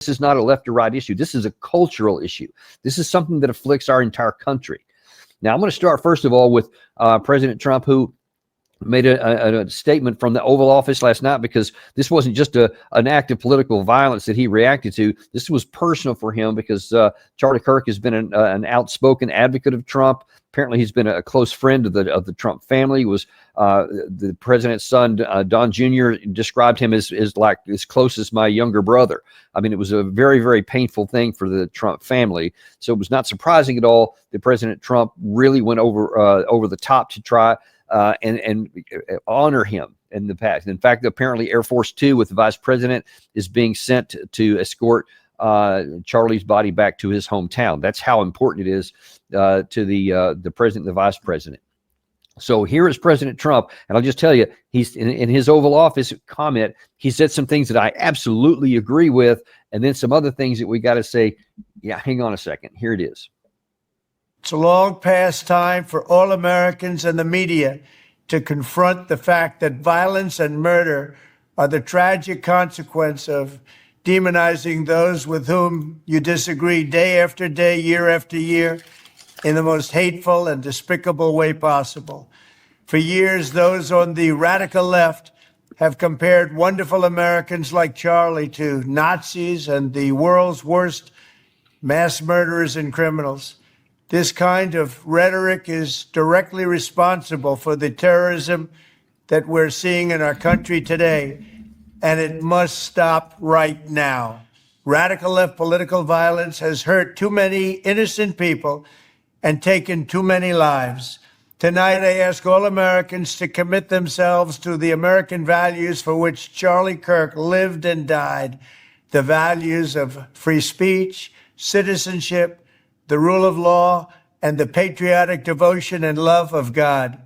is not a left or right issue. This is a cultural issue. This is something that afflicts our entire country. Now, I'm going to start, first of all, with President Trump, who made a statement from the Oval Office last night, because this wasn't just an act of political violence that he reacted to. This was personal for him, because Charlie Kirk has been an outspoken advocate of Trump. Apparently, he's been a close friend of the Trump family. Was the president's son, Don Jr., described him as like as close as my younger brother. I mean, it was a very, very painful thing for the Trump family. So it was not surprising at all that President Trump really went over the top to try and honor him in the past. In fact, apparently Air Force Two with the vice president is being sent to escort Charlie's body back to his hometown. That's how important it is to the president and the vice president. So here is President Trump, and I'll just tell you, he's in his Oval Office comment, he said some things that I absolutely agree with, and then some other things that we got to say, yeah, hang on a second. Here it is. It's a long past time for all Americans and the media to confront the fact that violence and murder are the tragic consequence of demonizing those with whom you disagree day after day, year after year, in the most hateful and despicable way possible. For years, those on the radical left have compared wonderful Americans like Charlie to Nazis and the world's worst mass murderers and criminals. This kind of rhetoric is directly responsible for the terrorism that we're seeing in our country today, and it must stop right now. Radical left political violence has hurt too many innocent people and taken too many lives. Tonight, I ask all Americans to commit themselves to the American values for which Charlie Kirk lived and died, the values of free speech, citizenship, the rule of law, and the patriotic devotion and love of God.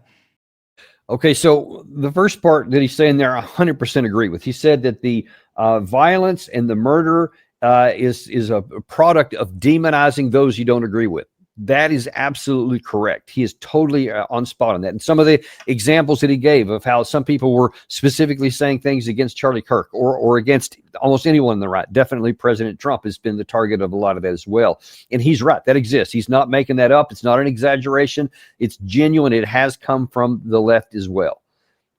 Okay, so the first part that he's saying there, I 100% agree with. He said that the violence and the murder is a product of demonizing those you don't agree with. That is absolutely correct. He is totally on spot on that. And some of the examples that he gave of how some people were specifically saying things against Charlie Kirk or against almost anyone on the right. Definitely President Trump has been the target of a lot of that as well. And he's right. That exists. He's not making that up. It's not an exaggeration. It's genuine. It has come from the left as well.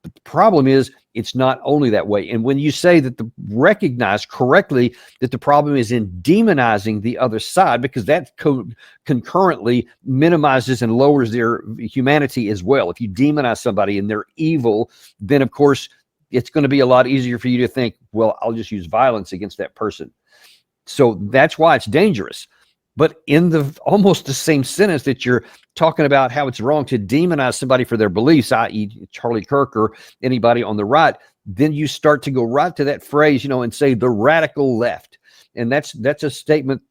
But the problem is, it's not only that way. And when you say that recognize correctly that the problem is in demonizing the other side, because that concurrently minimizes and lowers their humanity as well. If you demonize somebody and they're evil, then of course it's going to be a lot easier for you to think, well, I'll just use violence against that person. So that's why it's dangerous. But in the almost the same sentence that you're talking about how it's wrong to demonize somebody for their beliefs, i.e. Charlie Kirk or anybody on the right, then you start to go right to that phrase, and say the radical left. And that's a statement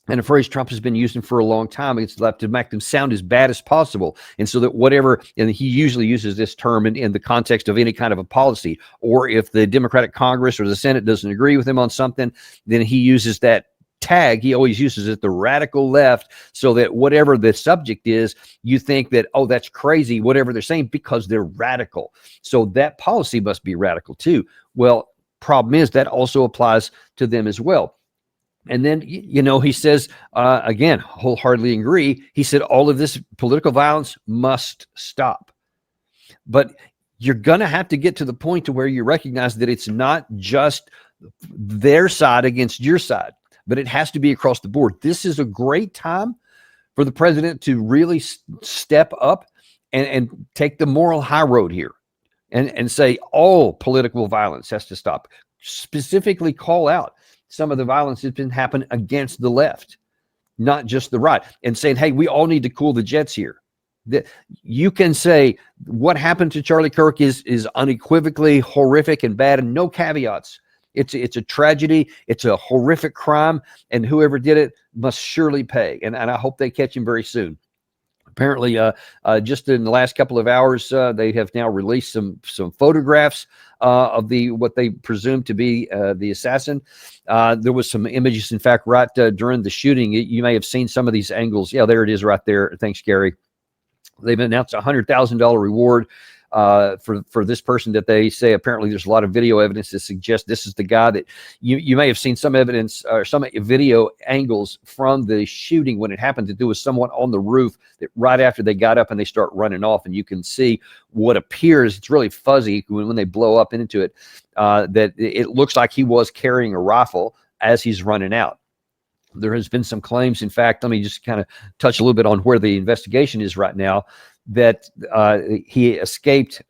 and a phrase Trump has been using for a long time against the left to make them sound as bad as possible. And so that whatever, and he usually uses this term in the context of any kind of a policy, or if the Democratic Congress or the Senate doesn't agree with him on something, then he uses that tag. He always uses it, the radical left, so that whatever the subject is, you think that, oh, that's crazy, whatever they're saying, because they're radical. So that policy must be radical too. Well, problem is that also applies to them as well. And then, he says, again, wholeheartedly agree. He said, all of this political violence must stop. But you're going to have to get to the point to where you recognize that it's not just their side against your side, but it has to be across the board. This is a great time for the president to really step up and take the moral high road here and say all political violence has to stop. Specifically call out some of the violence that's been happening against the left, not just the right, and saying, hey, we all need to cool the jets here. That you can say what happened to Charlie Kirk is unequivocally horrific and bad, and no caveats. It's a tragedy. It's a horrific crime, and whoever did it must surely pay. And I hope they catch him very soon. Apparently, just in the last couple of hours, they have now released some photographs of what they presume to be the assassin. There was some images, in fact, right during the shooting. You may have seen some of these angles. Yeah, there it is right there. Thanks, Gary. They've announced a $100,000 reward for this person that they say apparently there's a lot of video evidence that suggests this is the guy that you may have seen some evidence or some video angles from the shooting when it happened to do with someone on the roof that right after they got up and they start running off, and you can see what appears, it's really fuzzy when they blow up into it, that it looks like he was carrying a rifle as he's running out. There has been some claims, in fact, let me just kind of touch a little bit on where the investigation is right now, that he escaped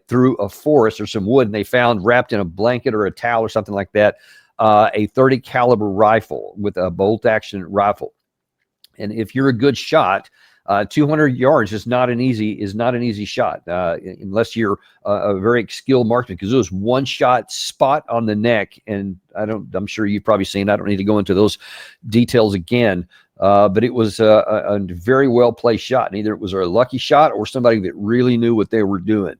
through a forest or some wood, and they found wrapped in a blanket or a towel or something like that, a 30 caliber rifle with a bolt action rifle. And if you're a good shot, 200 yards is not an easy shot unless you're a very skilled marksman, because it was one shot spot on the neck. And I'm sure you've probably seen, I don't need to go into those details again, but it was a very well placed shot. And either it was a lucky shot or somebody that really knew what they were doing.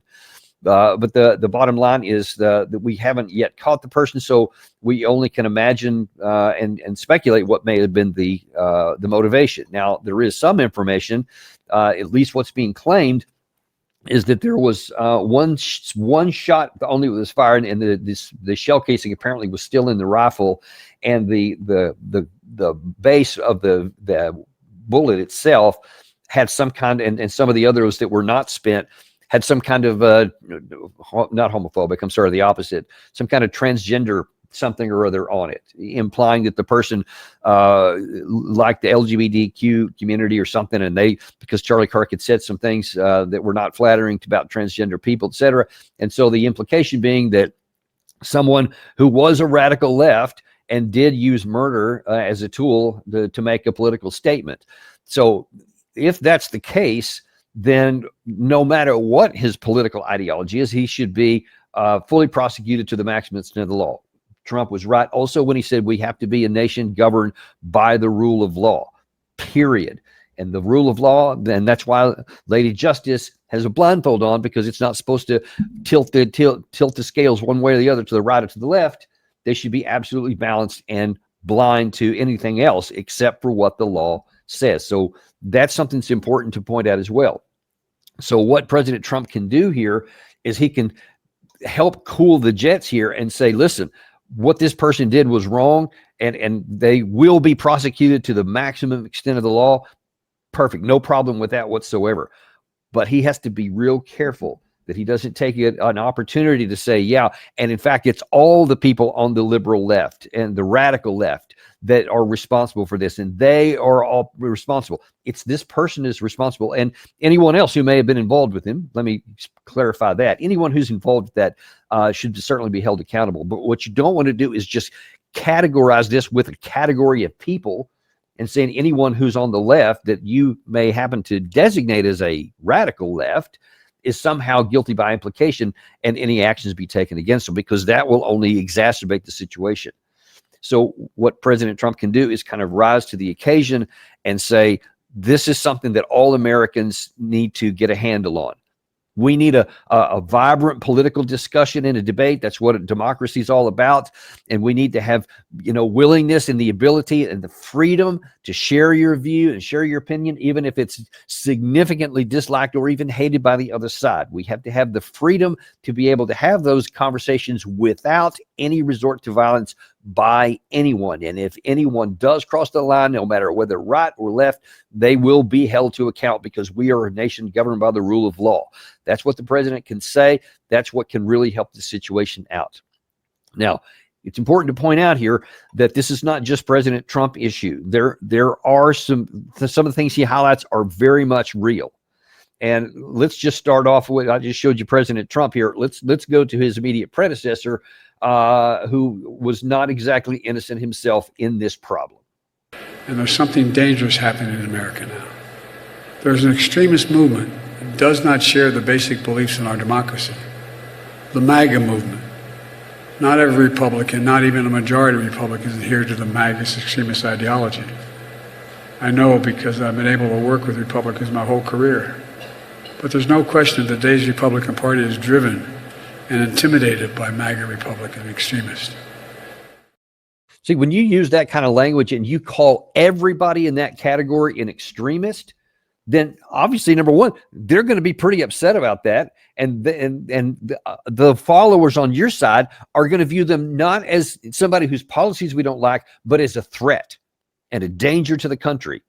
But the bottom line is that we haven't yet caught the person, so we only can imagine and speculate what may have been the motivation. Now, there is some information, at least what's being claimed, is that there was one shot only was fired, and the shell casing apparently was still in the rifle, and the base of the bullet itself had some kind, and some of the others that were not spent had some kind of not homophobic, I'm sorry, the opposite, some kind of transgender something or other on it, implying that the person liked the LGBTQ community or something, and because Charlie Kirk had said some things that were not flattering about transgender people, etc. And so the implication being that someone who was a radical left and did use murder as a tool to make a political statement. So if that's the case, then no matter what his political ideology is, he should be fully prosecuted to the maximum extent of the law. Trump was right also when he said we have to be a nation governed by the rule of law, period. And the rule of law, then that's why Lady Justice has a blindfold on, because it's not supposed to tilt the scales one way or the other, to the right or to the left. They should be absolutely balanced and blind to anything else except for what the law says. So that's something that's important to point out as well. So what President Trump can do here is he can help cool the jets here and say, listen, what this person did was wrong, and they will be prosecuted to the maximum extent of the law. Perfect. No problem with that whatsoever. But he has to be real careful that he doesn't take an opportunity to say, yeah, and in fact, it's all the people on the liberal left and the radical left that are responsible for this, and they are all responsible. It's this person is responsible, and anyone else who may have been involved with him. Let me clarify that. Anyone who's involved with that should certainly be held accountable. But what you don't want to do is just categorize this with a category of people and saying anyone who's on the left that you may happen to designate as a radical left is somehow guilty by implication, and any actions be taken against them, because that will only exacerbate the situation. So what President Trump can do is kind of rise to the occasion and say, this is something that all Americans need to get a handle on. We need a vibrant political discussion and a debate. That's what democracy is all about. And we need to have, willingness and the ability and the freedom to share your view and share your opinion, even if it's significantly disliked or even hated by the other side. We have to have the freedom to be able to have those conversations without any resort to violence by anyone. And if anyone does cross the line, no matter whether right or left, they will be held to account, because we are a nation governed by the rule of law. That's what the president can say. That's what can really help the situation out. Now, it's important to point out here that this is not just President Trump issue. There are some of the things he highlights are very much real. And let's just start off with, I just showed you President Trump here. Let's go to his immediate predecessor, who was not exactly innocent himself in this problem. And there's something dangerous happening in America now. There's an extremist movement that does not share the basic beliefs in our democracy. The MAGA movement. Not every Republican, not even a majority of Republicans, adhere to the MAGA extremist ideology. I know, because I've been able to work with Republicans my whole career. But there's no question that today's Republican Party is driven and intimidated by MAGA Republican extremists. See, when you use that kind of language and you call everybody in that category an extremist, then obviously, number one, they're going to be pretty upset about that. And the followers on your side are going to view them not as somebody whose policies we don't like, but as a threat and a danger to the country.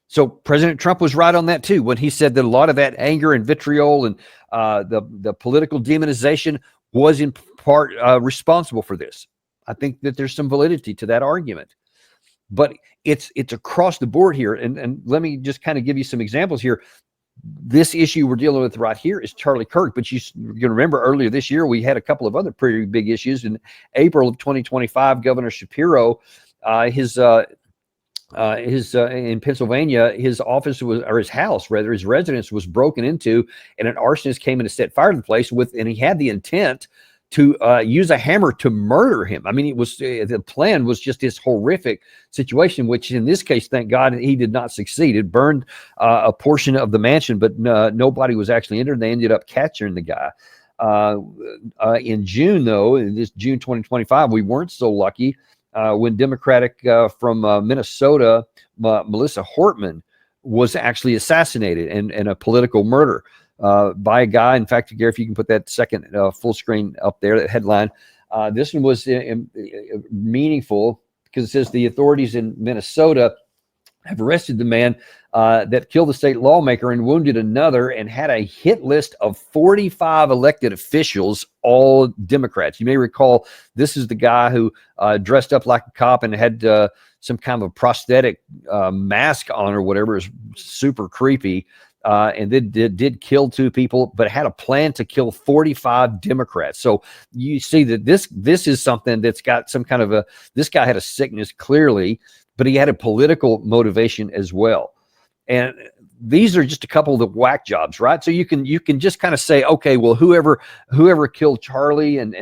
So President Trump was right on that too, when he said that a lot of that anger and vitriol and the political demonization was in part responsible for this. I think that there's some validity to that argument. But it's across the board here. And let me just kind of give you some examples here. This issue we're dealing with right here is Charlie Kirk. But you're going to remember earlier this year, we had a couple of other pretty big issues. In April of 2025, Governor Shapiro, in Pennsylvania, his office was, or his house rather, his residence was broken into, and an arsonist came in to set fire to the place and he had the intent to use a hammer to murder him. I mean, it was the plan was just this horrific situation, which in this case, thank God, he did not succeed. It burned a portion of the mansion, but nobody was actually injured. They ended up capturing the guy. In June, though, in this June 2025, we weren't so lucky when Democratic from Minnesota, Melissa Hortman, was actually assassinated in a political murder by a guy. In fact, Gary, if you can put that second full screen up there, that headline. This one was meaningful because it says the authorities in Minnesota have arrested the man that killed the state lawmaker and wounded another, and had a hit list of 45 elected officials, all Democrats. You may recall this is the guy who dressed up like a cop and had some kind of a prosthetic mask on or whatever. It was super creepy. And then did kill 2 people, but had a plan to kill 45 Democrats. So you see that this is something that's got some kind of this guy had a sickness clearly, but he had a political motivation as well. And these are just a couple of the whack jobs, right? So you can just kind of say, okay, well, whoever killed Charlie and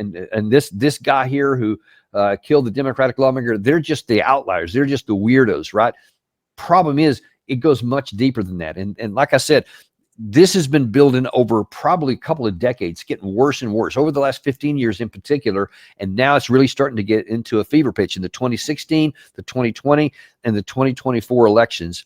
this guy here who killed the Democratic lawmaker, they're just the outliers. They're just the weirdos, right? Problem is, it goes much deeper than that. And like I said, this has been building over probably a couple of decades, getting worse and worse over the last 15 years in particular. And now it's really starting to get into a fever pitch in the 2016, the 2020, and the 2024 elections.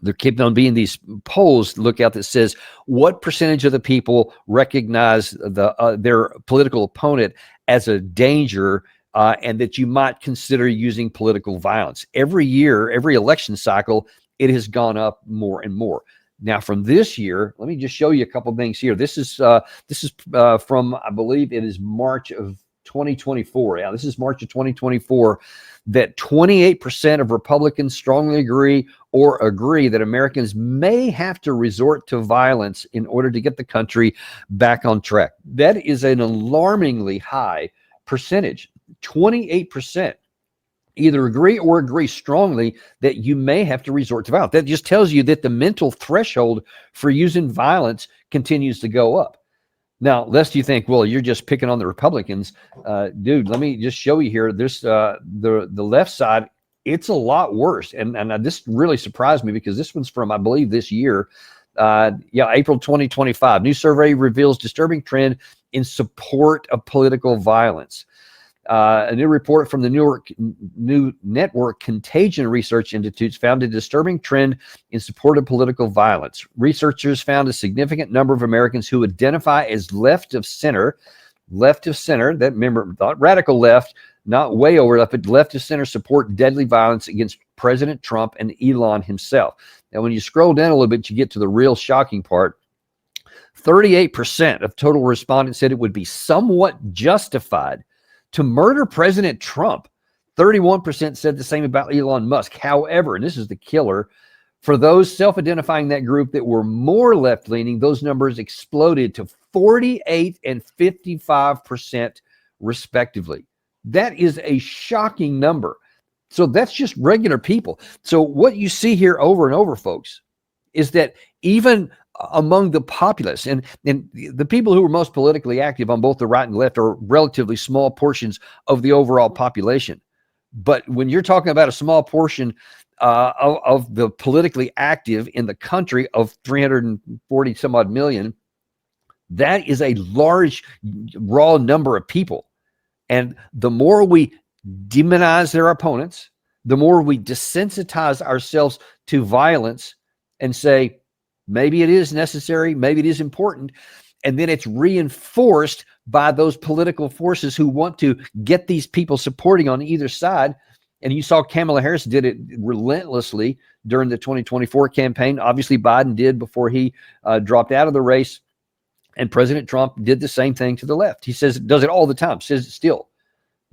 There keep on being these polls look out that says what percentage of the people recognize their political opponent as a danger and that you might consider using political violence. Every year, every election cycle, it has gone up more and more. Now, from this year, let me just show you a couple of things here. This is from, I believe it is March of 2024. Yeah, this is March of 2024, that 28% of Republicans strongly agree that Americans may have to resort to violence in order to get the country back on track. That is an alarmingly high percentage. 28%. Either agree or agree strongly that you may have to resort to violence. That just tells you that the mental threshold for using violence continues to go up. Now, lest you think, well, you're just picking on the Republicans, dude, let me just show you here. There's the left side. It's a lot worse. And this really surprised me because this one's from, I believe, this year. April 2025. New survey reveals disturbing trend in support of political violence. A new report from the New Network Contagion Research Institutes found a disturbing trend in support of political violence. Researchers found a significant number of Americans who identify as left of center, that, remember, not radical left, not way over left, but left of center, support deadly violence against President Trump and Elon himself. Now, when you scroll down a little bit, you get to the real shocking part. 38% of total respondents said it would be somewhat justified to murder President Trump. 31% said the same about Elon Musk. However, and this is the killer, for those self-identifying that group that were more left-leaning, those numbers exploded to 48 and 55% respectively. That is a shocking number. So that's just regular people. So what you see here over and over, folks, is that even among the populace and the people who are most politically active on both the right and left are relatively small portions of the overall population. But when you're talking about a small portion of the politically active in the country of 340 some odd million, that is a large raw number of people. And the more we demonize their opponents, the more we desensitize ourselves to violence and say, Maybe it is necessary. Maybe it is important. And then it's reinforced by those political forces who want to get these people supporting on either side. And you saw Kamala Harris did it relentlessly during the 2024 campaign. Obviously, Biden did before he dropped out of the race. And President Trump did the same thing to the left. He does it all the time, says it still.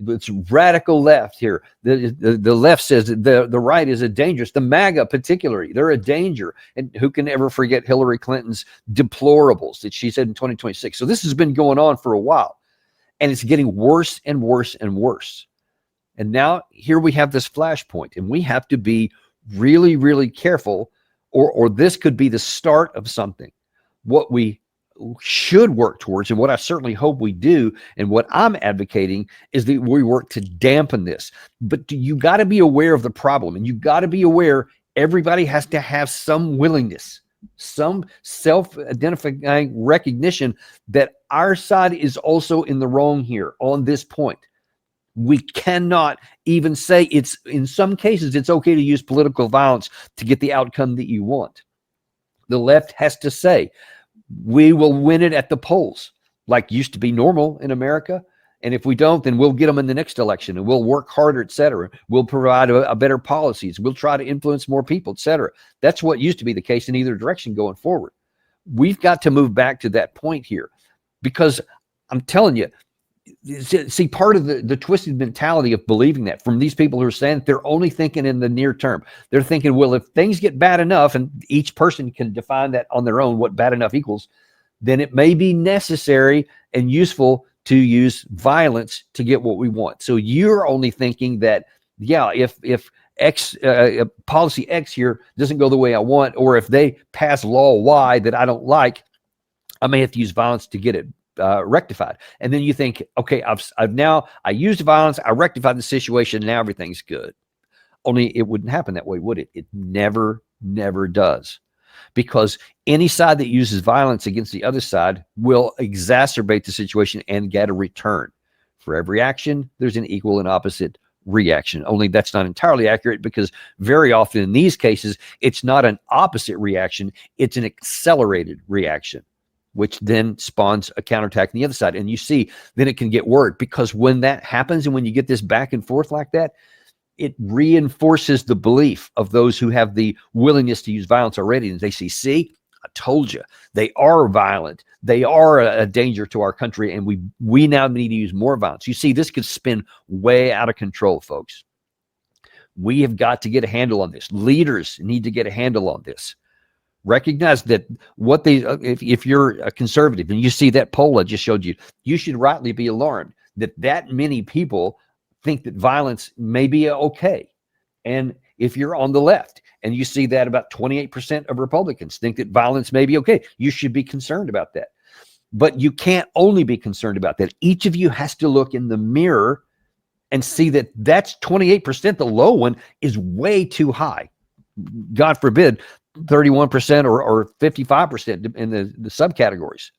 It's radical left here. The left says that the right is a dangerous. The MAGA particularly, they're a danger. And who can ever forget Hillary Clinton's deplorables that she said in 2026? So this has been going on for a while. And it's getting worse and worse and worse. And now here we have this flashpoint. And we have to be really, really careful, or this could be the start of something. What we should work towards, and what I certainly hope we do, and what I'm advocating, is that we work to dampen this. But you got to be aware of the problem, and you got to be aware everybody has to have some willingness, some self-identifying recognition that our side is also in the wrong here on this point. We cannot even say in some cases, it's okay to use political violence to get the outcome that you want. The left has to say, we will win it at the polls, like used to be normal in America. And if we don't, then we'll get them in the next election, and we'll work harder, et cetera. We'll provide a better policies. We'll try to influence more people, et cetera. That's what used to be the case in either direction going forward. We've got to move back to that point here, because I'm telling you, see, part of the twisted mentality of believing that from these people who are saying they're only thinking in the near term. They're thinking, well, if things get bad enough, and each person can define that on their own, what bad enough equals, then it may be necessary and useful to use violence to get what we want. So you're only thinking that, yeah, if X policy X here doesn't go the way I want, or if they pass law Y that I don't like, I may have to use violence to get it rectified. And then you think, okay, I used violence, I rectified the situation, now everything's good. Only it wouldn't happen that way, would it? It never does. Because any side that uses violence against the other side will exacerbate the situation and get a return. For every action, there's an equal and opposite reaction. Only that's not entirely accurate, because very often in these cases, it's not an opposite reaction, it's an accelerated reaction, which then spawns a counterattack on the other side. And you see, then it can get worse, because when that happens and when you get this back and forth like that, it reinforces the belief of those who have the willingness to use violence already. And they see, I told you, they are violent. They are a danger to our country, and we now need to use more violence. You see, this could spin way out of control, folks. We have got to get a handle on this. Leaders need to get a handle on this. Recognize that if you're a conservative and you see that poll I just showed you, you should rightly be alarmed that many people think that violence may be okay. And if you're on the left and you see that about 28% of Republicans think that violence may be okay, you should be concerned about that. But you can't only be concerned about that. Each of you has to look in the mirror and see that that's 28%. The low one is way too high. God forbid, 31% or 55% in the subcategories.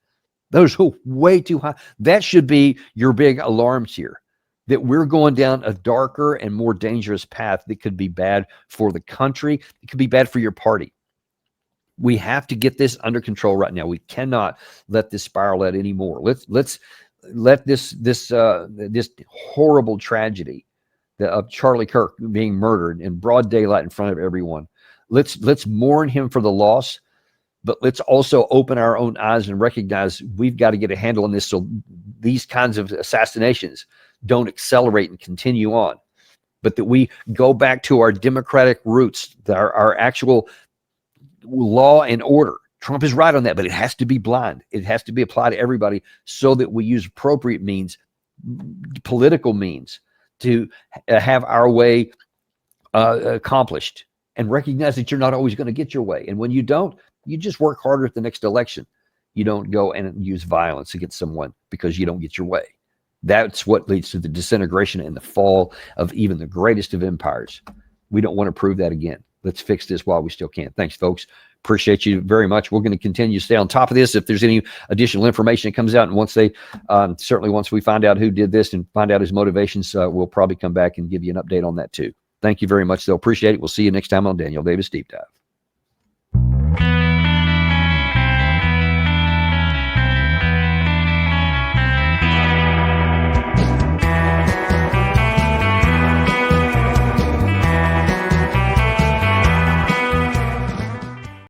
Those are way too high. That should be your big alarms here, that we're going down a darker and more dangerous path that could be bad for the country. It could be bad for your party. We have to get this under control right now. We cannot let this spiral out anymore. Let's let this horrible tragedy of Charlie Kirk being murdered in broad daylight in front of everyone. Let's mourn him for the loss, but let's also open our own eyes and recognize we've got to get a handle on this, so these kinds of assassinations don't accelerate and continue on, but that we go back to our democratic roots, our actual law and order. Trump is right on that, but it has to be blind. It has to be applied to everybody, so that we use appropriate means, political means, to have our way accomplished. And recognize that you're not always going to get your way. And when you don't, you just work harder at the next election. You don't go and use violence against someone because you don't get your way. That's what leads to the disintegration and the fall of even the greatest of empires. We don't want to prove that again. Let's fix this while we still can. Thanks, folks. Appreciate you very much. We're going to continue to stay on top of this. If there's any additional information that comes out, and once we find out who did this and find out his motivations, we'll probably come back and give you an update on that too. Thank you very much, though. Appreciate it. We'll see you next time on Daniel Davis Deep Dive.